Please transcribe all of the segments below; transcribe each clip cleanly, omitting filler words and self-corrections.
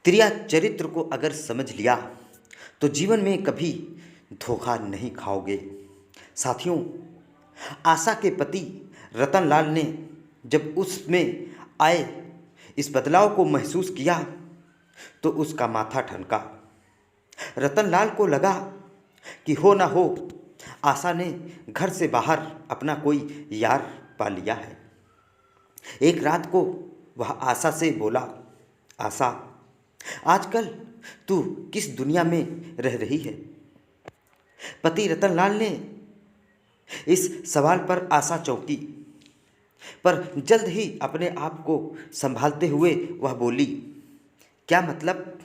तेरा चरित्र को अगर समझ लिया तो जीवन में कभी धोखा नहीं खाओगे। साथियों, आशा के पति रतनलाल ने जब उसमें आए इस बदलाव को महसूस किया तो उसका माथा ठनका। रतनलाल को लगा कि हो ना हो आशा ने घर से बाहर अपना कोई यार पा लिया है। एक रात को वह आशा से बोला, आशा, आजकल तू किस दुनिया में रह रही है? पति रतनलाल ने इस सवाल पर आशा चौंकी, पर जल्द ही अपने आप को संभालते हुए वह बोली, क्या मतलब?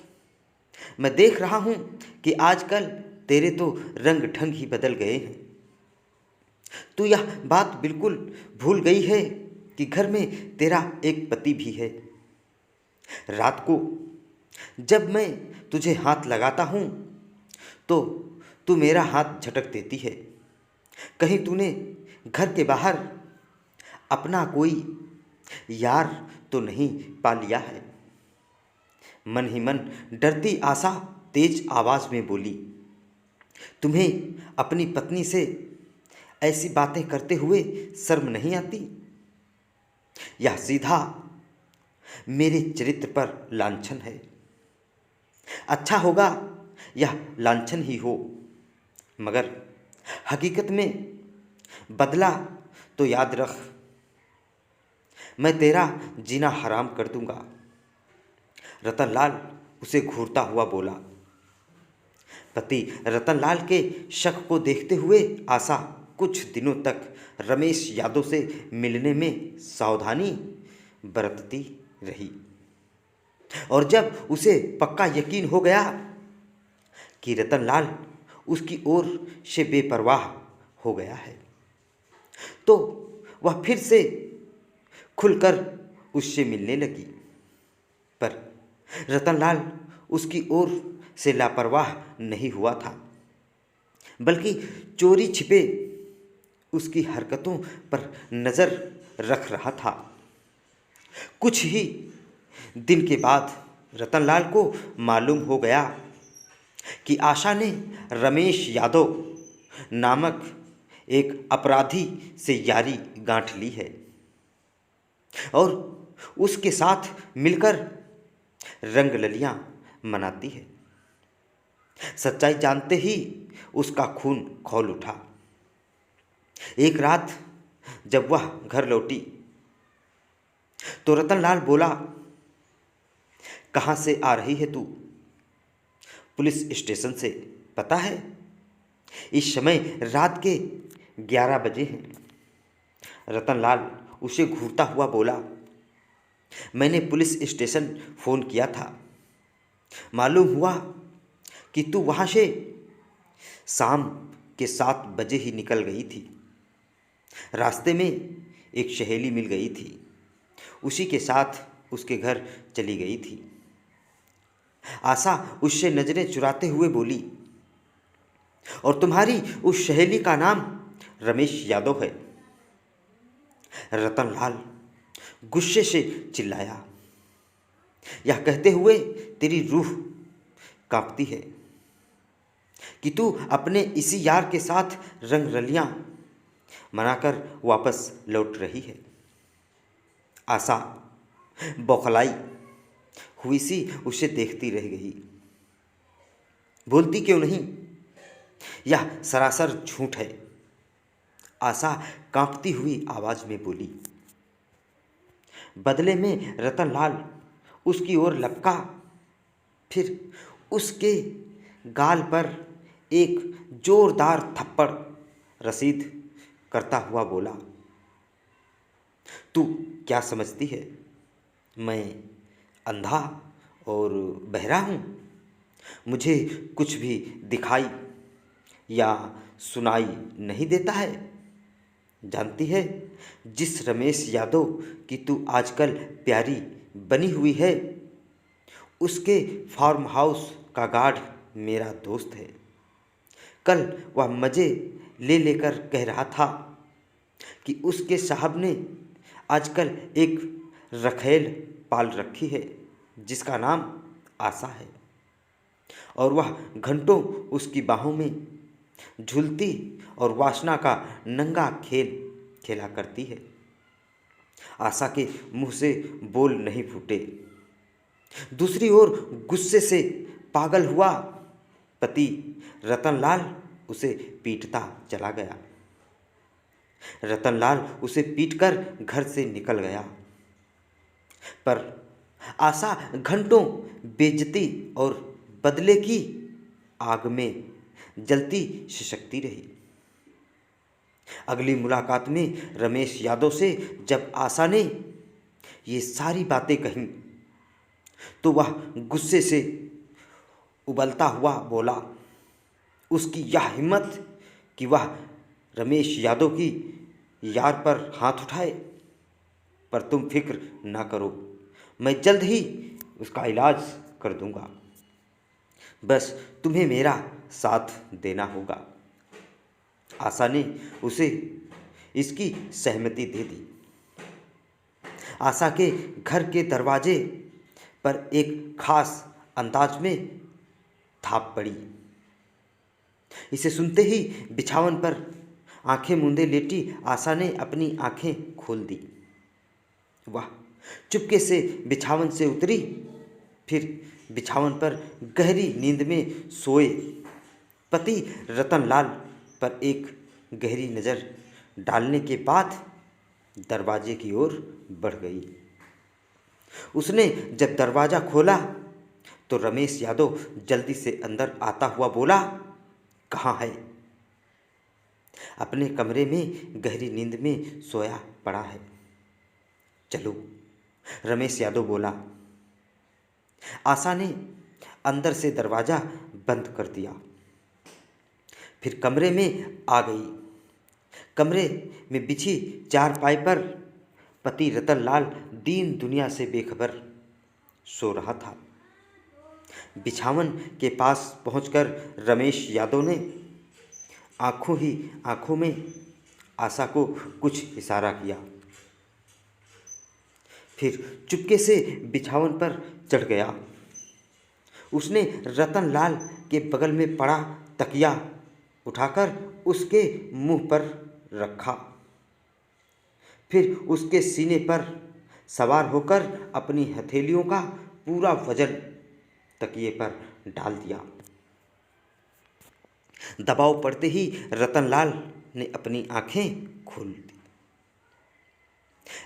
मैं देख रहा हूं कि आजकल तेरे तो रंग ढंग ही बदल गए हैं। तू यह बात बिल्कुल भूल गई है कि घर में तेरा एक पति भी है। रात को जब मैं तुझे हाथ लगाता हूं तो तू मेरा हाथ झटक देती है। कहीं तूने घर के बाहर अपना कोई यार तो नहीं पा लिया है? मन ही मन डरती आशा तेज आवाज में बोली, तुम्हें अपनी पत्नी से ऐसी बातें करते हुए शर्म नहीं आती? यह सीधा मेरे चरित्र पर लांछन है। अच्छा होगा यह लांछन ही हो, मगर हकीकत में बदला तो याद रख, मैं तेरा जीना हराम कर दूंगा। रतनलाल उसे घूरता हुआ बोला। पति रतनलाल के शक को देखते हुए आशा कुछ दिनों तक रमेश यादव से मिलने में सावधानी बरतती रही, और जब उसे पक्का यकीन हो गया कि रतनलाल उसकी ओर से बेपरवाह हो गया है तो वह फिर से खुलकर उससे मिलने लगी। पर रतनलाल उसकी ओर से लापरवाह नहीं हुआ था, बल्कि चोरी छिपे उसकी हरकतों पर नज़र रख रहा था। कुछ ही दिन के बाद रतनलाल को मालूम हो गया कि आशा ने रमेश यादव नामक एक अपराधी से यारी गांठ ली है और उसके साथ मिलकर रंगललियां मनाती है। सच्चाई जानते ही उसका खून खौल उठा। एक रात जब वह घर लौटी तो रतनलाल बोला, कहाँ से आ रही है तू? पुलिस स्टेशन से। पता है इस समय रात के 11 बजे हैं। रतनलाल उसे घूरता हुआ बोला, मैंने पुलिस स्टेशन फ़ोन किया था। मालूम हुआ कि तू वहाँ से शाम के 7 बजे ही निकल गई थी। रास्ते में एक सहेली मिल गई थी, उसी के साथ उसके घर चली गई थी। आशा उससे नज़रें चुराते हुए बोली, और तुम्हारी उस सहेली का नाम रमेश यादव है? रतनलाल गुस्से से चिल्लाया। यह कहते हुए तेरी रूह कांपती है कि तू अपने इसी यार के साथ रंगरलियां मनाकर वापस लौट रही है। आशा बौखलाई हुई सी उसे देखती रह गई। बोलती क्यों नहीं? यह सरासर झूठ है, आशा कांपती हुई आवाज में बोली। बदले में रतनलाल उसकी ओर लपका, फिर उसके गाल पर एक जोरदार थप्पड़ रसीद करता हुआ बोला, तू क्या समझती है मैं अंधा और बहरा हूँ? मुझे कुछ भी दिखाई या सुनाई नहीं देता है? जानती है जिस रमेश यादव की तू आजकल प्यारी बनी हुई है, उसके फार्म हाउस का गार्ड मेरा दोस्त है। कल वह मज़े ले लेकर कह रहा था कि उसके साहब ने आजकल एक रखेल पाल रखी है जिसका नाम आशा है और वह घंटों उसकी बाहों में झूलती और वासना का नंगा खेल खेला करती है। आशा के मुंह से बोल नहीं फूटे। दूसरी ओर गुस्से से पागल हुआ पति रतनलाल उसे पीटता चला गया। रतनलाल उसे पीटकर घर से निकल गया, पर आशा घंटों बेइज्जती और बदले की आग में जलती सिसकती रही। अगली मुलाकात में रमेश यादव से जब आशा ने ये सारी बातें कहीं तो वह गुस्से से उबलता हुआ बोला। उसकी यह हिम्मत कि वह रमेश यादव की यार पर हाथ उठाए, पर तुम फिक्र ना करो, मैं जल्द ही उसका इलाज कर दूंगा, बस तुम्हें मेरा साथ देना होगा। आशा ने उसे इसकी सहमति दे दी। आशा के घर के दरवाजे पर एक खास अंदाज में थाप पड़ी। इसे सुनते ही बिछावन पर आंखें मूंदे लेटी आशा ने अपनी आंखें खोल दी। वह चुपके से बिछावन से उतरी, फिर बिछावन पर गहरी नींद में सोए पति रतनलाल पर एक गहरी नज़र डालने के बाद दरवाजे की ओर बढ़ गई। उसने जब दरवाज़ा खोला तो रमेश यादव जल्दी से अंदर आता हुआ बोला, कहाँ है? अपने कमरे में गहरी नींद में सोया पड़ा है। चलो, रमेश यादव बोला। आशा ने अंदर से दरवाज़ा बंद कर दिया, फिर कमरे में आ गई। कमरे में बिछी चारपाई पर पति रतनलाल दीन दुनिया से बेखबर सो रहा था। बिछावन के पास पहुंचकर रमेश यादव ने आंखों ही आंखों में आशा को कुछ इशारा किया, फिर चुपके से बिछावन पर चढ़ गया। उसने रतनलाल के बगल में पड़ा तकिया उठाकर उसके मुंह पर रखा, फिर उसके सीने पर सवार होकर अपनी हथेलियों का पूरा वजन तकिए पर डाल दिया। दबाव पड़ते ही रतनलाल ने अपनी आंखें खोल दी।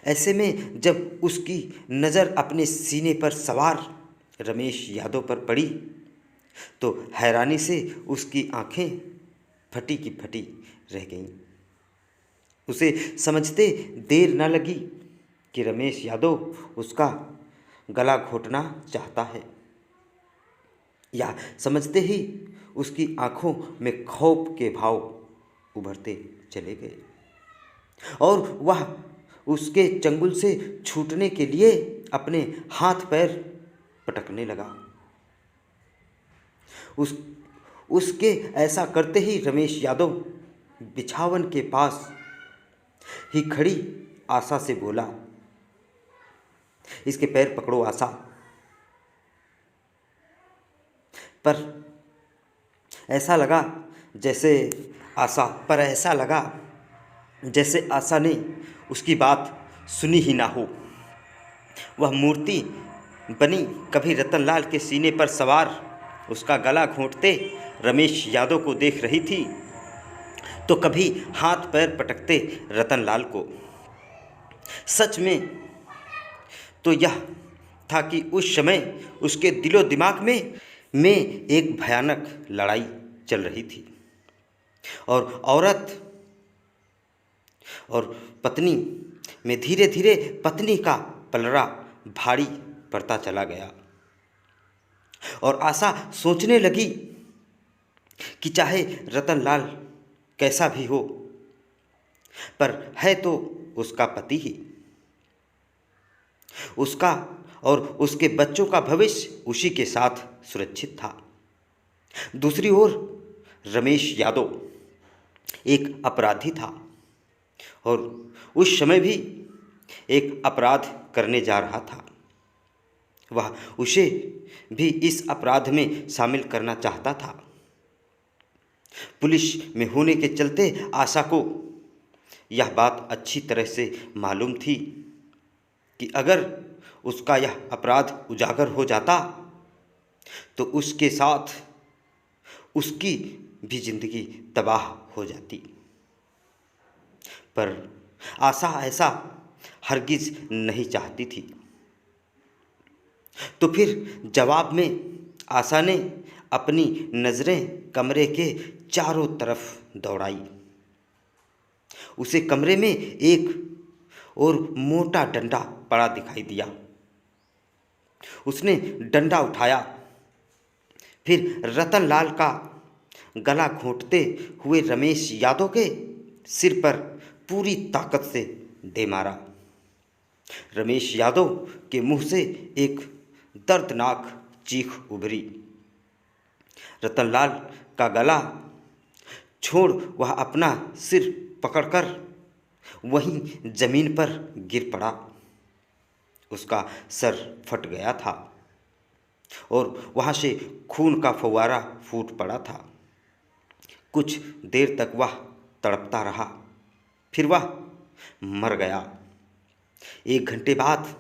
ऐसे में जब उसकी नज़र अपने सीने पर सवार रमेश यादव पर पड़ी तो हैरानी से उसकी आंखें फटी की फटी रह गईं। उसे समझते देर न लगी कि रमेश यादव उसका गला घोंटना चाहता है, या समझते ही उसकी आंखों में खौफ के भाव उभरते चले गए और वह उसके चंगुल से छूटने के लिए अपने हाथ पैर पटकने लगा। उसके ऐसा करते ही रमेश यादव बिछावन के पास ही खड़ी आशा से बोला, इसके पैर पकड़ो आशा। पर ऐसा लगा जैसे आशा ने उसकी बात सुनी ही ना हो। वह मूर्ति बनी कभी रतनलाल के सीने पर सवार उसका गला घोंटते रमेश यादव को देख रही थी, तो कभी हाथ पैर पटकते रतनलाल को। सच में तो यह था कि उस समय उसके दिलो दिमाग में एक भयानक लड़ाई चल रही थी और औरत और पत्नी में धीरे धीरे पत्नी का पलड़ा भारी पड़ता चला गया और आशा सोचने लगी कि चाहे रतनलाल कैसा भी हो, पर है तो उसका पति ही। उसका और उसके बच्चों का भविष्य उसी के साथ सुरक्षित था। दूसरी ओर रमेश यादव एक अपराधी था और उस समय भी एक अपराध करने जा रहा था। वह उसे भी इस अपराध में शामिल करना चाहता था। पुलिस में होने के चलते आशा को यह बात अच्छी तरह से मालूम थी कि अगर उसका यह अपराध उजागर हो जाता तो उसके साथ उसकी भी जिंदगी तबाह हो जाती। पर आशा ऐसा हरगिज नहीं चाहती थी। तो फिर जवाब में आशा ने अपनी नज़रें कमरे के चारों तरफ दौड़ाई। उसे कमरे में एक और मोटा डंडा पड़ा दिखाई दिया। उसने डंडा उठाया, फिर रतनलाल का गला घोंटते हुए रमेश यादव के सिर पर पूरी ताकत से दे मारा। रमेश यादव के मुंह से एक दर्दनाक चीख उभरी। रतनलाल का गला छोड़ वह अपना सिर पकड़कर वहीं जमीन पर गिर पड़ा। उसका सर फट गया था और वहाँ से खून का फव्वारा फूट पड़ा था। कुछ देर तक वह तड़पता रहा, फिर वह मर गया। 1 घंटे बाद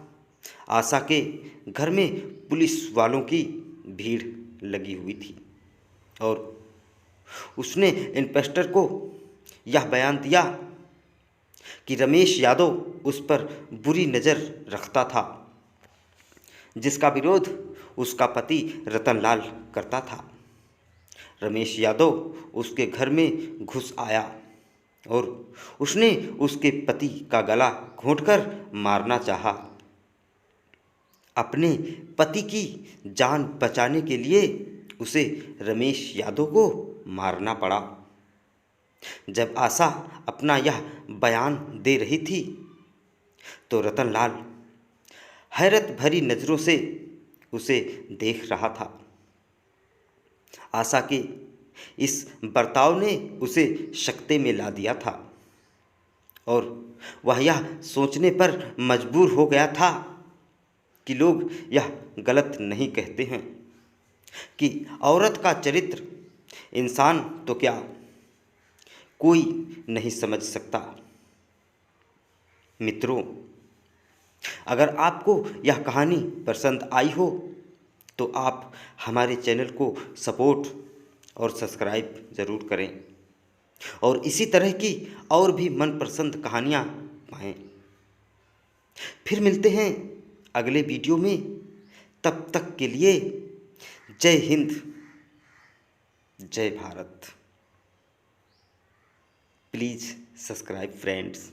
आशा के घर में पुलिस वालों की भीड़ लगी हुई थी और उसने इंस्पेक्टर को यह बयान दिया कि रमेश यादव उस पर बुरी नज़र रखता था, जिसका विरोध उसका पति रतनलाल करता था। रमेश यादव उसके घर में घुस आया और उसने उसके पति का गला घोंटकर मारना चाहा। अपने पति की जान बचाने के लिए उसे रमेश यादव को मारना पड़ा। जब आशा अपना यह बयान दे रही थी तो रतनलाल हैरत भरी नज़रों से उसे देख रहा था। आशा के इस बर्ताव ने उसे शक्ते में ला दिया था और वह यह सोचने पर मजबूर हो गया था कि लोग यह गलत नहीं कहते हैं कि औरत का चरित्र इंसान तो क्या कोई नहीं समझ सकता। मित्रों, अगर आपको यह कहानी पसंद आई हो तो आप हमारे चैनल को सपोर्ट और सब्सक्राइब ज़रूर करें और इसी तरह की और भी मनपसंद कहानियाँ पाएँ। फिर मिलते हैं अगले वीडियो में। तब तक के लिए जय हिंद, जय भारत। Please subscribe friends.